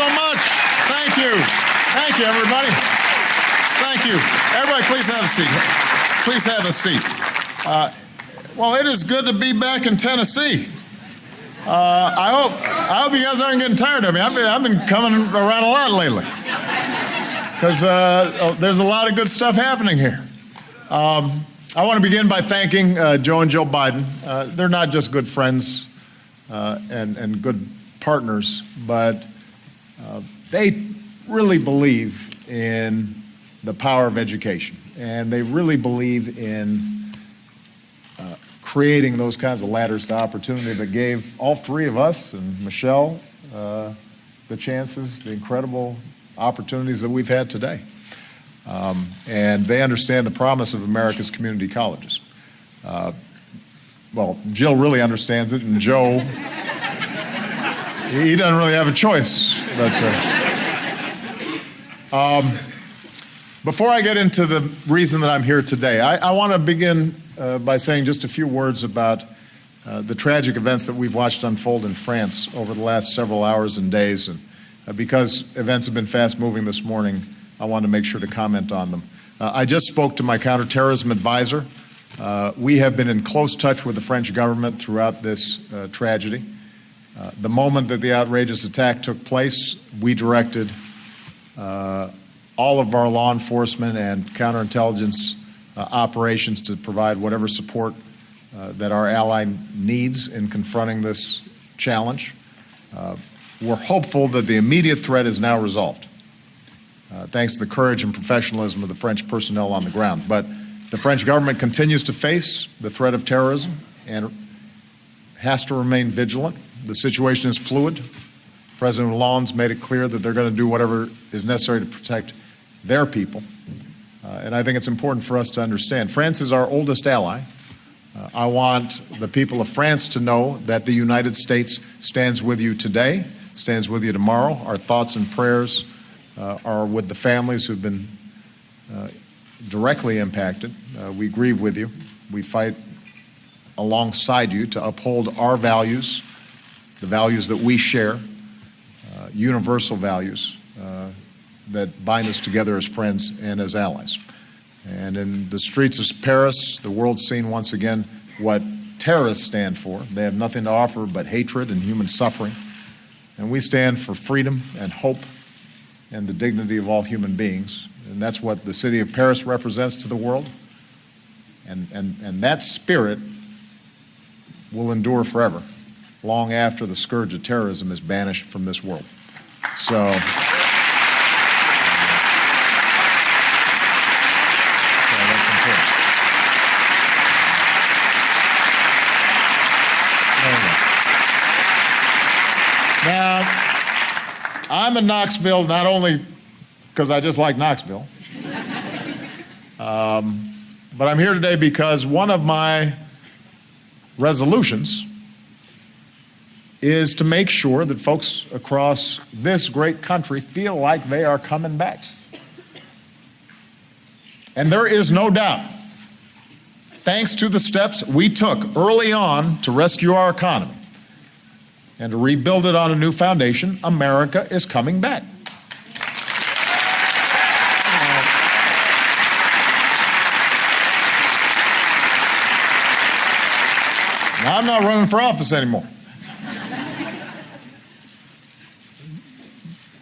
so much. Thank you. Thank you, everybody. Thank you. Everybody, please have a seat. Please have a seat. Well, it is good to be back in Tennessee. I hope you guys aren't getting tired of me. I've been coming around a lot lately because there's a lot of good stuff happening here. I want to begin by thanking Joe and Jill Biden. They're not just good friends and good partners, but they really believe in the power of education, and they really believe in creating those kinds of ladders to opportunity that gave all three of us and Michelle the chances, the incredible opportunities that we've had today. And they understand the promise of America's community colleges. Well, Jill really understands it, and Joe, he doesn't really have a choice. But before I get into the reason that I'm here today, I want to begin by saying just a few words about the tragic events that we've watched unfold in France over the last several hours and days. And because events have been fast-moving this morning, I want to make sure to comment on them. I just spoke to my counterterrorism advisor. We have been in close touch with the French government throughout this tragedy. The moment that the outrageous attack took place, we directed all of our law enforcement and counterintelligence operations to provide whatever support that our ally needs in confronting this challenge. We're hopeful that the immediate threat is now resolved, thanks to the courage and professionalism of the French personnel on the ground. But the French government continues to face the threat of terrorism and has to remain vigilant. The situation is fluid. President Hollande's made it clear that they're going to do whatever is necessary to protect their people. And I think it's important for us to understand. France is our oldest ally. I want the people of France to know that the United States stands with you today, stands with you tomorrow. Our thoughts and prayers are with the families who've been directly impacted. We grieve with you. We fight alongside you to uphold our values, the values that we share, universal values that bind us together as friends and as allies. And in the streets of Paris, the world's seen once again what terrorists stand for. They have nothing to offer but hatred and human suffering. And we stand for freedom and hope and the dignity of all human beings. And that's what the city of Paris represents to the world. And that spirit will endure forever, long after the scourge of terrorism is banished from this world. So, that's important. Now, I'm in Knoxville not only because I just like Knoxville, but I'm here today because one of my resolutions is to make sure that folks across this great country feel like they are coming back. And there is no doubt, thanks to the steps we took early on to rescue our economy and to rebuild it on a new foundation, America is coming back. Now, I'm not running for office anymore.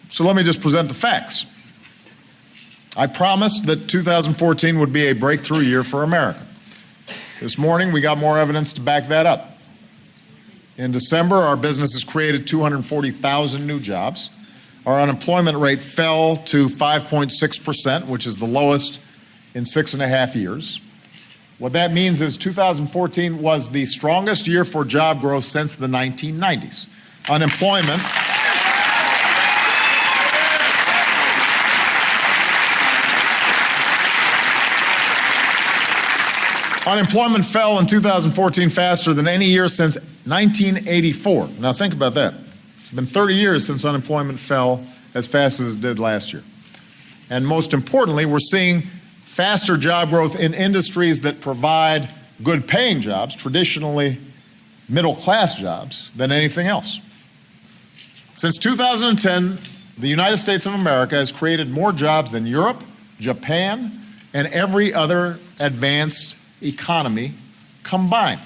So let me just present the facts. I promised that 2014 would be a breakthrough year for America. This morning, we got more evidence to back that up. In December, our businesses created 240,000 new jobs. Our unemployment rate fell to 5.6%, which is the lowest in 6.5 years. What that means is 2014 was the strongest year for job growth since the 1990s. Unemployment fell in 2014 faster than any year since 1984. Now think about that. It's been 30 years since unemployment fell as fast as it did last year. And most importantly, we're seeing faster job growth in industries that provide good paying jobs, traditionally middle class jobs, than anything else. Since 2010, the United States of America has created more jobs than Europe, Japan, and every other advanced economy combined.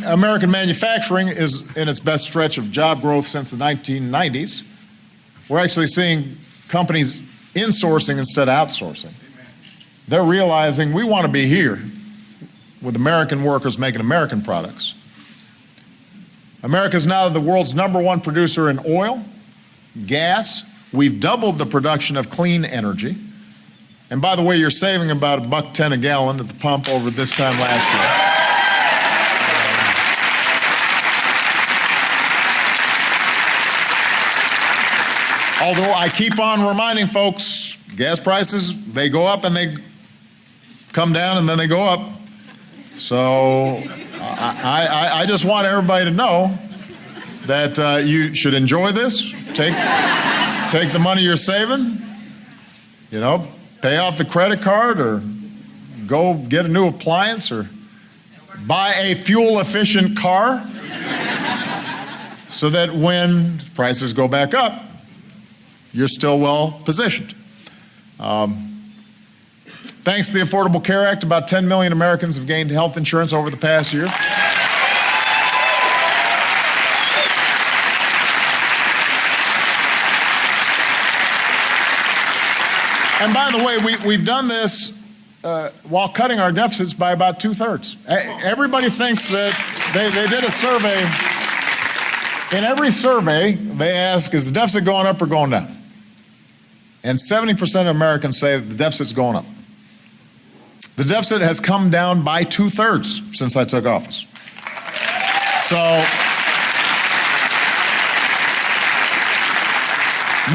American manufacturing is in its best stretch of job growth since the 1990s. We're actually seeing companies insourcing instead of outsourcing. They're realizing we want to be here with American workers making American products. America is now the world's #1 producer in oil, gas. We've doubled the production of clean energy. And by the way, you're saving about $1.10 a gallon at the pump over this time last year. Although I keep on reminding folks, gas prices, they go up and they come down and then they go up. So I just want everybody to know that you should enjoy this. Take the money you're saving, pay off the credit card or go get a new appliance or buy a fuel-efficient car so that when prices go back up, you're still well positioned. Thanks to the Affordable Care Act, about 10 million Americans have gained health insurance over the past year. And by the way, we've done this while cutting our deficits by about 2/3. Everybody thinks that they did a survey. In every survey, they ask, is the deficit going up or going down? And 70% of Americans say the deficit's going up. The deficit has come down by 2/3 since I took office. So,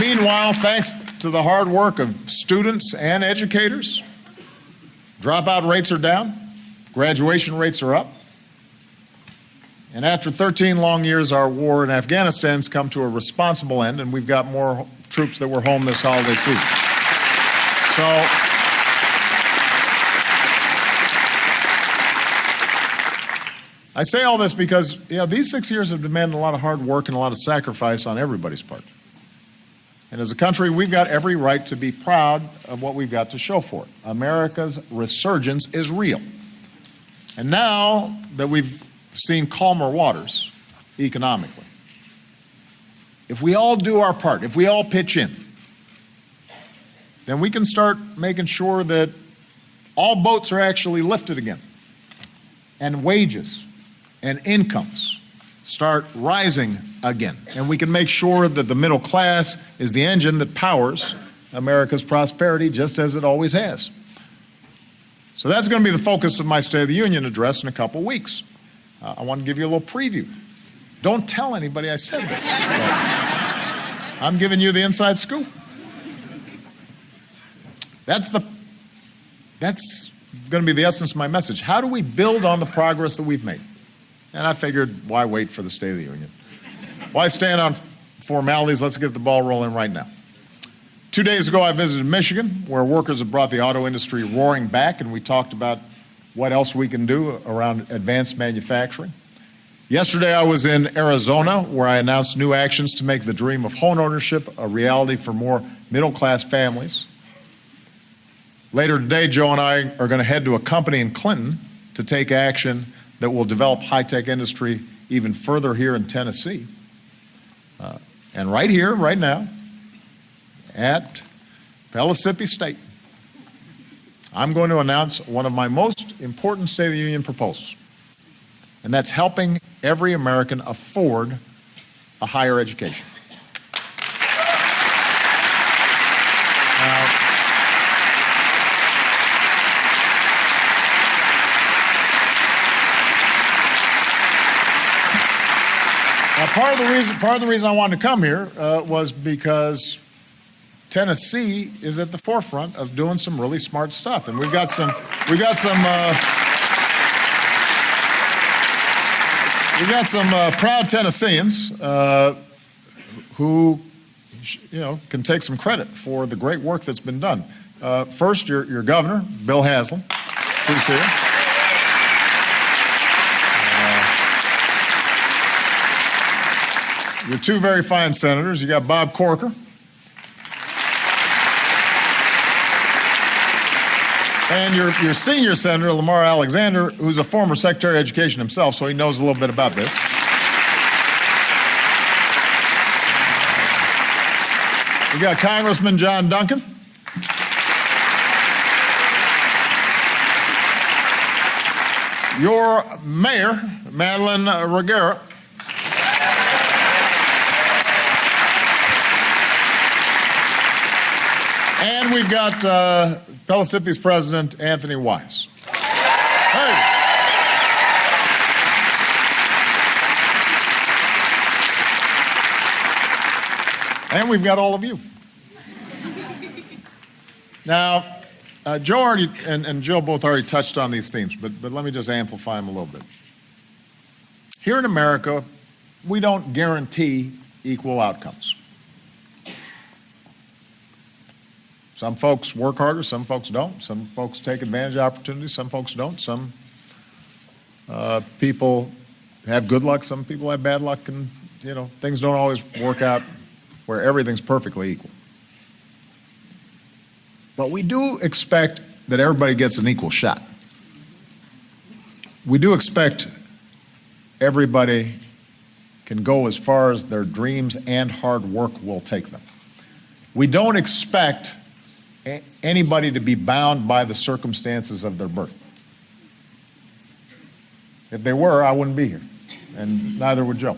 meanwhile, thanks to the hard work of students and educators, dropout rates are down, graduation rates are up, and after 13 long years, our war in Afghanistan has come to a responsible end, and we've got more troops that were home this holiday season. So, I say all this because, these 6 years have demanded a lot of hard work and a lot of sacrifice on everybody's part. And as a country, we've got every right to be proud of what we've got to show for it. America's resurgence is real. And now that we've seen calmer waters economically, if we all do our part, if we all pitch in, then we can start making sure that all boats are actually lifted again, and wages and incomes start rising again. And we can make sure that the middle class is the engine that powers America's prosperity, just as it always has. So that's going to be the focus of my State of the Union address in a couple weeks. I want to give you a little preview. Don't tell anybody I said this. I'm giving you the inside scoop. That's going to be the essence of my message. How do we build on the progress that we've made? And I figured, why wait for the State of the Union? Why stand on formalities? Let's get the ball rolling right now. 2 days ago, I visited Michigan, where workers have brought the auto industry roaring back, and we talked about what else we can do around advanced manufacturing. Yesterday, I was in Arizona, where I announced new actions to make the dream of home ownership a reality for more middle-class families. Later today, Joe and I are going to head to a company in Clinton to take action that will develop high-tech industry even further here in Tennessee. And right here, right now, at Pellissippi State, I'm going to announce one of my most important State of the Union proposals, and that's helping every American afford a higher education. Part of the reason I wanted to come here was because Tennessee is at the forefront of doing some really smart stuff, and we've got some proud Tennesseans who can take some credit for the great work that's been done. First, your governor, Bill Haslam, who's here. your two very fine senators. You got Bob Corker and your senior senator, Lamar Alexander, who's a former Secretary of Education himself, so he knows a little bit about this. We got Congressman John Duncan. Your mayor, Madeline Ruggiero. And we've got Pellissippi's president, Anthony Wise. Hey. And we've got all of you. Now, Joe already and Jill both already touched on these themes, but let me just amplify them a little bit. Here in America, we don't guarantee equal outcomes. Some folks work harder, some folks don't. Some folks take advantage of opportunities, some folks don't. Some people have good luck, some people have bad luck, and things don't always work out where everything's perfectly equal. But we do expect that everybody gets an equal shot. We do expect everybody can go as far as their dreams and hard work will take them. We don't expect anybody to be bound by the circumstances of their birth. If they were, I wouldn't be here, and neither would Jill.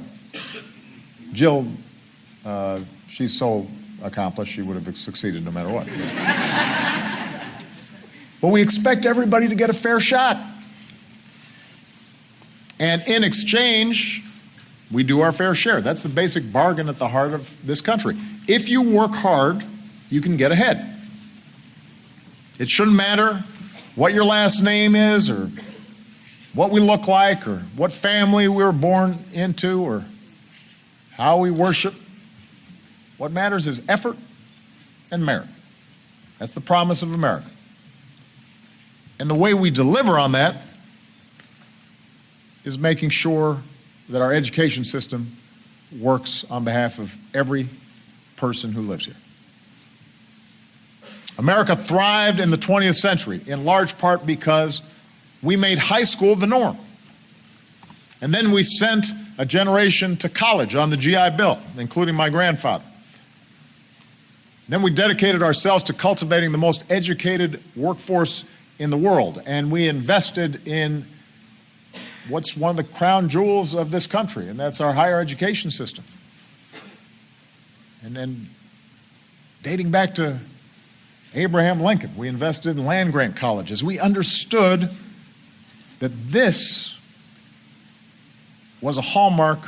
Jill, she's so accomplished, she would have succeeded no matter what. But we expect everybody to get a fair shot. And in exchange, we do our fair share. That's the basic bargain at the heart of this country. If you work hard, you can get ahead. It shouldn't matter what your last name is or what we look like or what family we were born into or how we worship. What matters is effort and merit. That's the promise of America. And the way we deliver on that is making sure that our education system works on behalf of every person who lives here. America thrived in the 20th century, in large part because we made high school the norm. And then we sent a generation to college on the GI Bill, including my grandfather. Then we dedicated ourselves to cultivating the most educated workforce in the world, and we invested in what's one of the crown jewels of this country, and that's our higher education system. And then dating back to Abraham Lincoln, we invested in land-grant colleges. We understood that this was a hallmark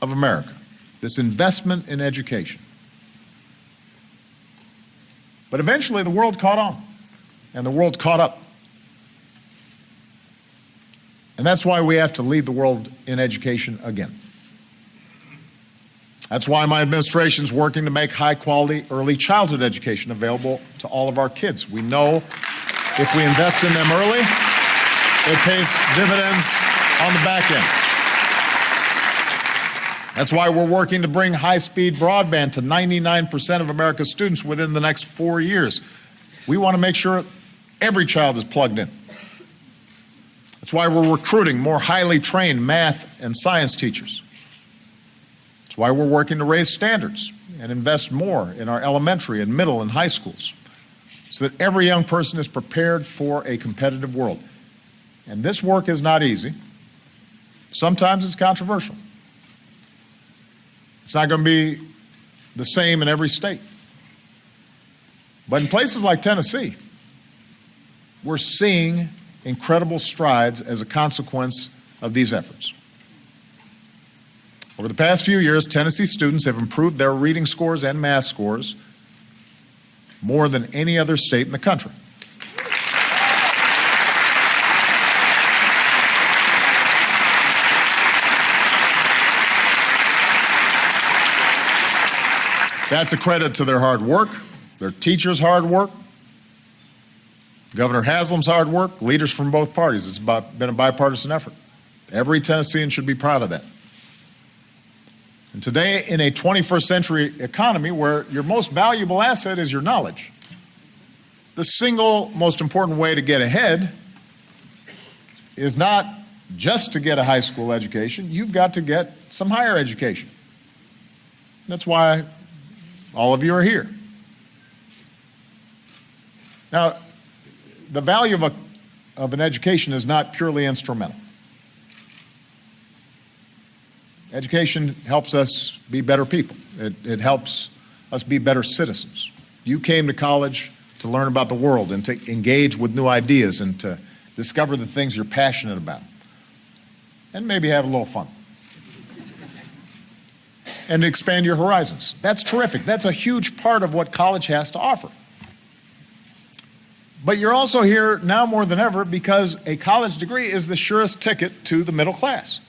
of America, this investment in education. But eventually the world caught on, and the world caught up. And that's why we have to lead the world in education again. That's why my administration is working to make high-quality early childhood education available to all of our kids. We know if we invest in them early, it pays dividends on the back end. That's why we're working to bring high-speed broadband to 99% of America's students within the next 4 years. We want to make sure every child is plugged in. That's why we're recruiting more highly trained math and science teachers. That's why we're working to raise standards and invest more in our elementary and middle and high schools so that every young person is prepared for a competitive world. And this work is not easy. Sometimes it's controversial. It's not going to be the same in every state. But in places like Tennessee, we're seeing incredible strides as a consequence of these efforts. Over the past few years, Tennessee students have improved their reading scores and math scores more than any other state in the country. That's a credit to their hard work, their teachers' hard work, Governor Haslam's hard work, leaders from both parties. It's been a bipartisan effort. Every Tennessean should be proud of that. And today, in a 21st century economy where your most valuable asset is your knowledge, the single most important way to get ahead is not just to get a high school education. You've got to get some higher education. That's why all of you are here. Now, the value of an education is not purely instrumental. Education helps us be better people. It helps us be better citizens. You came to college to learn about the world and to engage with new ideas and to discover the things you're passionate about. And maybe have a little fun. And expand your horizons. That's terrific. That's a huge part of what college has to offer. But you're also here now more than ever because a college degree is the surest ticket to the middle class.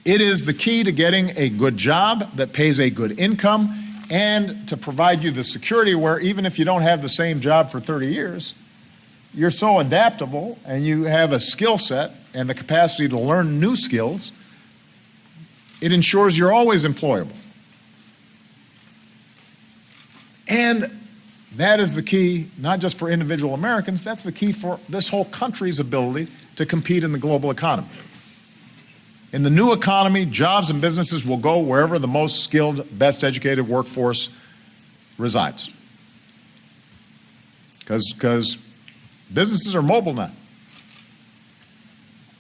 It is the key to getting a good job that pays a good income and to provide you the security where even if you don't have the same job for 30 years, you're so adaptable and you have a skill set and the capacity to learn new skills, it ensures you're always employable. And that is the key, not just for individual Americans, that's the key for this whole country's ability to compete in the global economy. In the new economy, jobs and businesses will go wherever the most skilled, best educated workforce resides. Because businesses are mobile now.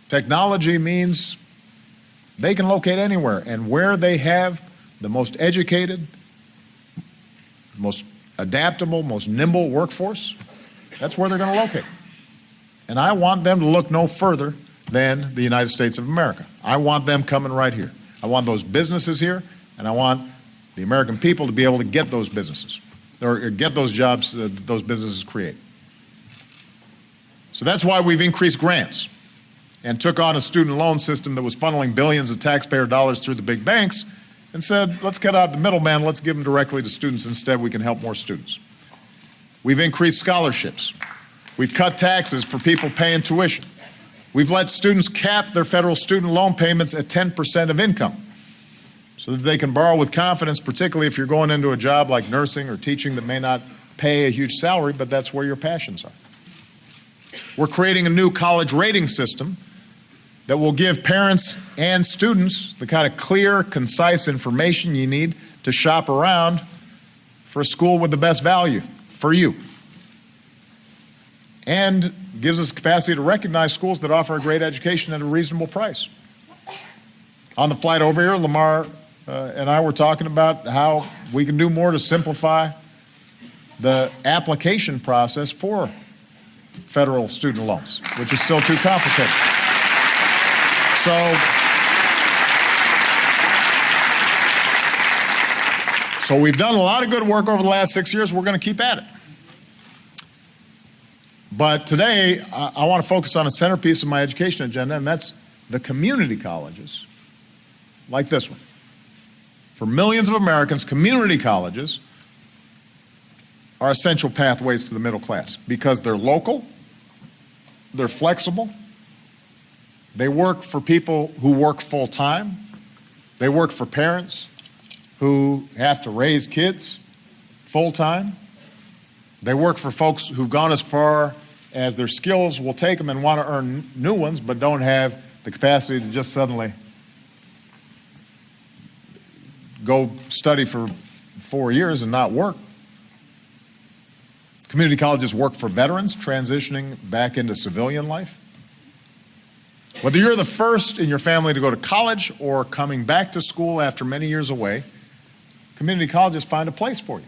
Technology means they can locate anywhere, and where they have the most educated, most adaptable, most nimble workforce, that's where they're going to locate. And I want them to look no further than the United States of America. I want them coming right here. I want those businesses here, and I want the American people to be able to get those businesses, or get those jobs that those businesses create. So that's why we've increased grants and took on a student loan system that was funneling billions of taxpayer dollars through the big banks and said, let's cut out the middleman, let's give them directly to students. Instead, we can help more students. We've increased scholarships. We've cut taxes for people paying tuition. We've let students cap their federal student loan payments at 10% of income so that they can borrow with confidence, particularly if you're going into a job like nursing or teaching that may not pay a huge salary, but that's where your passions are. We're creating a new college rating system that will give parents and students the kind of clear, concise information you need to shop around for a school with the best value for you. And gives us capacity to recognize schools that offer a great education at a reasonable price. On the flight over here, Lamar and I were talking about how we can do more to simplify the application process for federal student loans, which is still too complicated. So we've done a lot of good work over the last 6 years. We're going to keep at it. But today, I want to focus on a centerpiece of my education agenda, and that's the community colleges, like this one. For millions of Americans, community colleges are essential pathways to the middle class because they're local, they're flexible, they work for people who work full-time, they work for parents who have to raise kids full-time, they work for folks who've gone as far as their skills will take them and want to earn new ones, but don't have the capacity to just suddenly go study for 4 years and not work. Community colleges work for veterans transitioning back into civilian life. Whether you're the first in your family to go to college or coming back to school after many years away, community colleges find a place for you.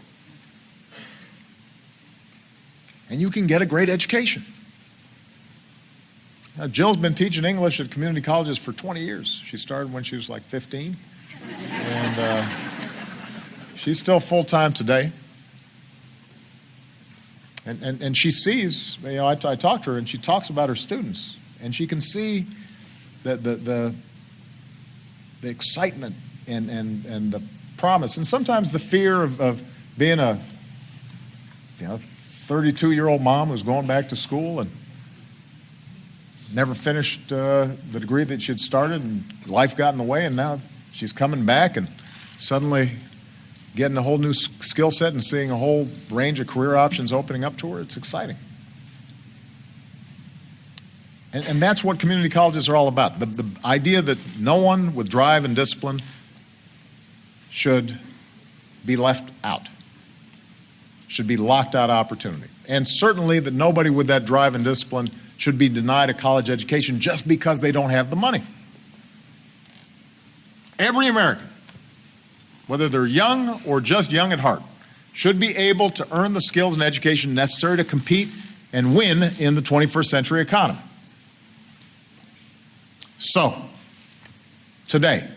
And you can get a great education. Now, Jill's been teaching English at community colleges for 20 years. She started when she was like 15. And she's still full-time today. And she sees, I talk to her and she talks about her students. And she can see the excitement and the promise. And sometimes the fear of being a 32-year-old mom who's going back to school and never finished the degree that she had started, and life got in the way, and now she's coming back and suddenly getting a whole new skill set and seeing a whole range of career options opening up to her. It's exciting. And that's what community colleges are all about. The idea that no one with drive and discipline should be left out, should be locked out of opportunity. And certainly that nobody with that drive and discipline should be denied a college education just because they don't have the money. Every American, whether they're young or just young at heart, should be able to earn the skills and education necessary to compete and win in the 21st century economy. So, today,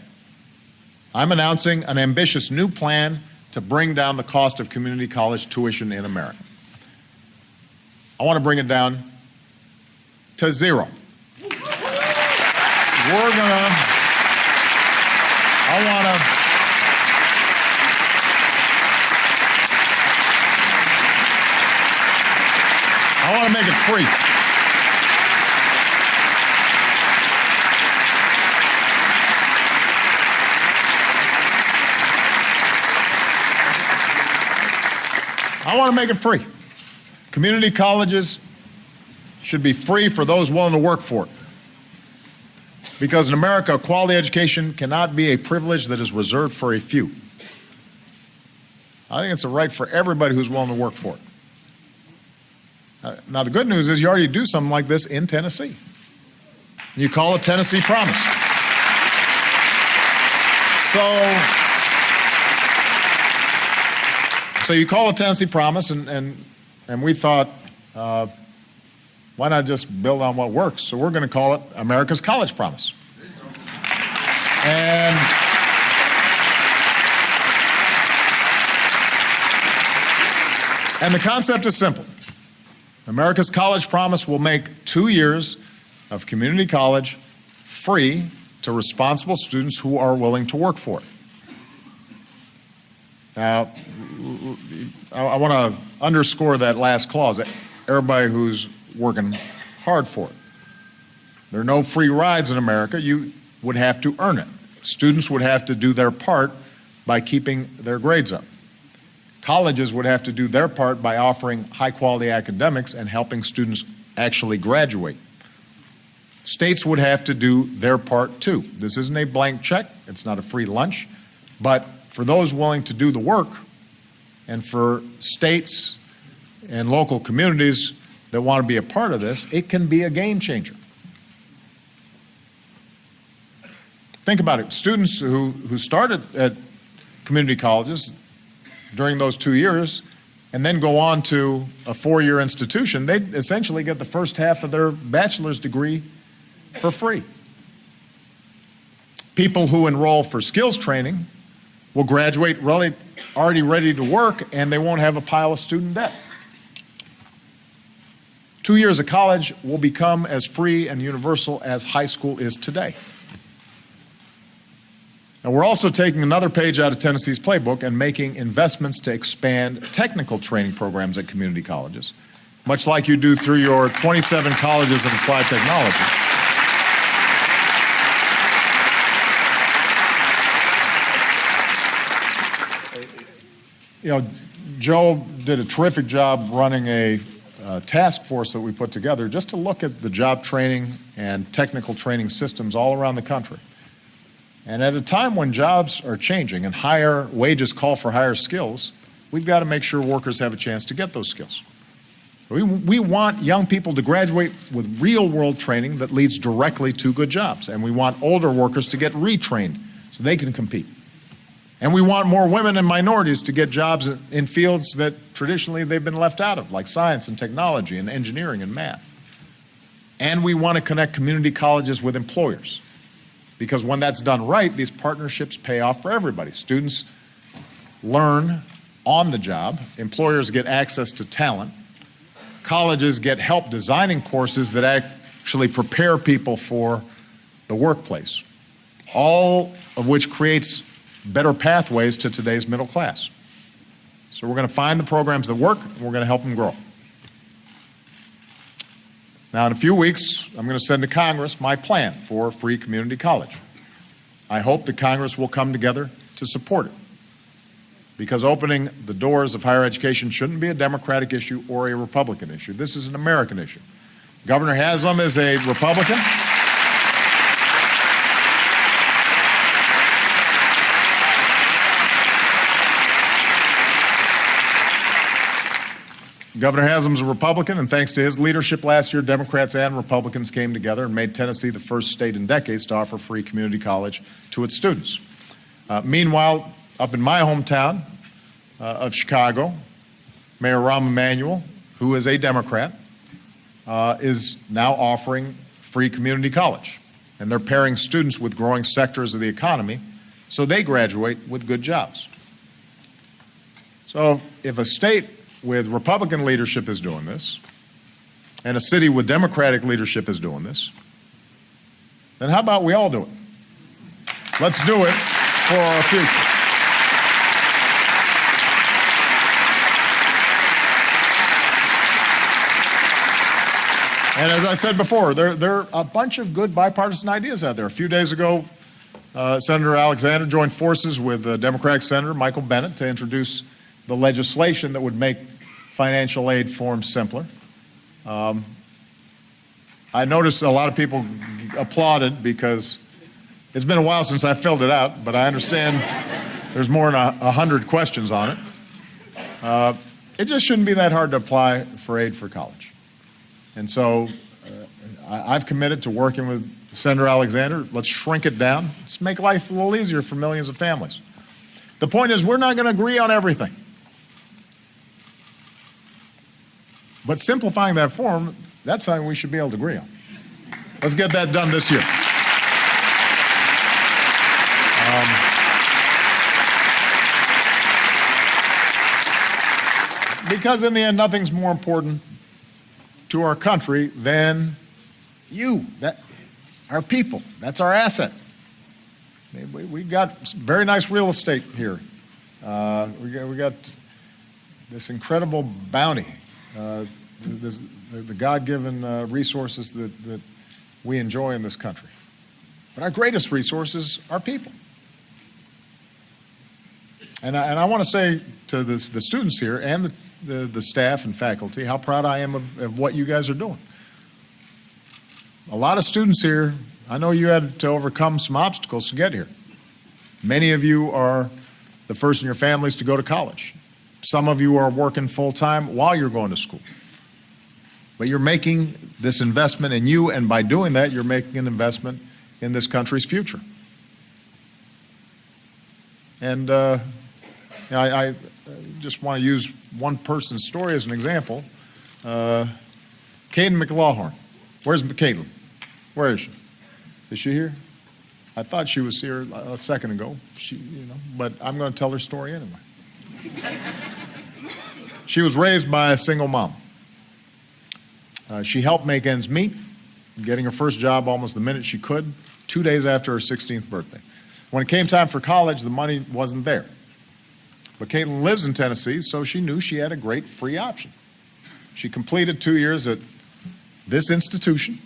I'm announcing an ambitious new plan to bring down the cost of community college tuition in America. I want to bring it down to zero. I want to make it free. I want to make it free. Community colleges should be free for those willing to work for it. Because in America, a quality education cannot be a privilege that is reserved for a few. I think it's a right for everybody who's willing to work for it. Now, the good news is you already do something like this in Tennessee. You call it Tennessee Promise. So you call it Tennessee Promise, and we thought, why not just build on what works? So we're going to call it America's College Promise. And the concept is simple. America's College Promise will make 2 years of community college free to responsible students who are willing to work for it. Now, I want to underscore that last clause. Everybody who's working hard for it. There are no free rides in America. You would have to earn it. Students would have to do their part by keeping their grades up. Colleges would have to do their part by offering high-quality academics and helping students actually graduate. States would have to do their part too. This isn't a blank check. It's not a free lunch. But for those willing to do the work, and for states and local communities that want to be a part of this, it can be a game changer. Think about it. Students who started at community colleges during those 2 years and then go on to a 4-year institution, they essentially get the first half of their bachelor's degree for free. People who enroll for skills training will graduate really already ready to work, and they won't have a pile of student debt. 2 years of college will become as free and universal as high school is today. And we're also taking another page out of Tennessee's playbook and making investments to expand technical training programs at community colleges, much like you do through your 27 colleges of applied technology. You know, Joe did a terrific job running a task force that we put together just to look at the job training and technical training systems all around the country. And at a time when jobs are changing and higher wages call for higher skills, we've got to make sure workers have a chance to get those skills. We want young people to graduate with real-world training that leads directly to good jobs. And we want older workers to get retrained so they can compete. And we want more women and minorities to get jobs in fields that traditionally they've been left out of, like science and technology and engineering and math. And we want to connect community colleges with employers. Because when that's done right, these partnerships pay off for everybody. Students learn on the job. Employers get access to talent. Colleges get help designing courses that actually prepare people for the workplace. All of which creates better pathways to today's middle class. So we're going to find the programs that work, and we're going to help them grow. Now, in a few weeks, I'm going to send to Congress my plan for free community college. I hope that Congress will come together to support it, because opening the doors of higher education shouldn't be a Democratic issue or a Republican issue. This is an American issue. Governor Haslam is a Republican. Governor Haslam's a Republican, and thanks to his leadership last year, Democrats and Republicans came together and made Tennessee the first state in decades to offer free community college to its students. Meanwhile, up in my hometown of Chicago, Mayor Rahm Emanuel, who is a Democrat, is now offering free community college. And they're pairing students with growing sectors of the economy so they graduate with good jobs. So if a state with Republican leadership is doing this, and a city with Democratic leadership is doing this, then how about we all do it? Let's do it for our future. And as I said before, there are a bunch of good bipartisan ideas out there. A few days ago, Senator Alexander joined forces with Democratic Senator Michael Bennet to introduce the legislation that would make financial aid forms simpler. I noticed a lot of people applauded because it's been a while since I filled it out, but I understand there's more than 100 questions on it. It just shouldn't be that hard to apply for aid for college. And so I've committed to working with Senator Alexander. Let's shrink it down. Let's make life a little easier for millions of families. The point is, we're not going to agree on everything. But simplifying that form, that's something we should be able to agree on. Let's get that done this year. Because in the end, nothing's more important to our country than you, our people. That's our asset. We've got very nice real estate here. We got this incredible bounty, the God-given resources that we enjoy in this country. But our greatest resources are people. And I want to say to the students here and the staff and faculty how proud I am of what you guys are doing. A lot of students here, I know you had to overcome some obstacles to get here. Many of you are the first in your families to go to college. Some of you are working full-time while you're going to school. But you're making this investment in you, and by doing that, you're making an investment in this country's future. And I just want to use one person's story as an example. Caitlin McLaughlin. Where's Caitlin? Where is she? Is she here? I thought she was here a second ago. But I'm going to tell her story anyway. She was raised by a single mom. She helped make ends meet, getting her first job almost the minute she could, 2 days after her 16th birthday. When it came time for college, the money wasn't there. But Caitlin lives in Tennessee, so she knew she had a great free option. She completed 2 years at this institution.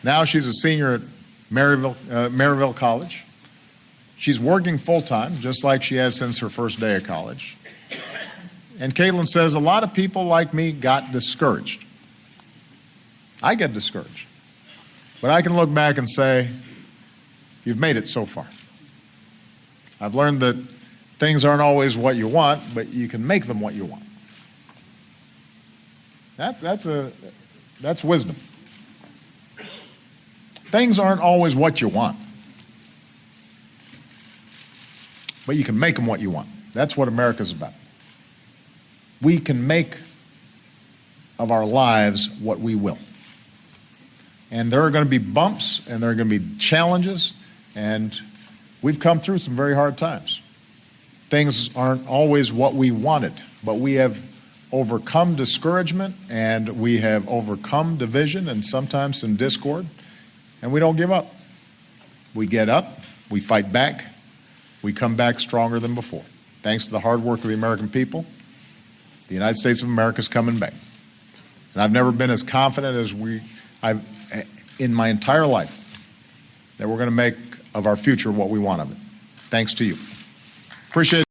Now she's a senior at Maryville College. She's working full-time, just like she has since her first day of college. And Caitlin says, a lot of people like me got discouraged. I get discouraged. But I can look back and say, you've made it so far. I've learned that things aren't always what you want, but you can make them what you want. That's wisdom. Things aren't always what you want, but you can make them what you want. That's what America's about. We can make of our lives what we will. And there are going to be bumps, and there are going to be challenges, and we've come through some very hard times. Things aren't always what we wanted, but we have overcome discouragement, and we have overcome division and sometimes some discord, and we don't give up. We get up, we fight back, we come back stronger than before. Thanks to the hard work of the American people, the United States of America is coming back. And I've never been as confident as in my entire life that we're going to make of our future, what we want of it. Thanks to you. Appreciate it.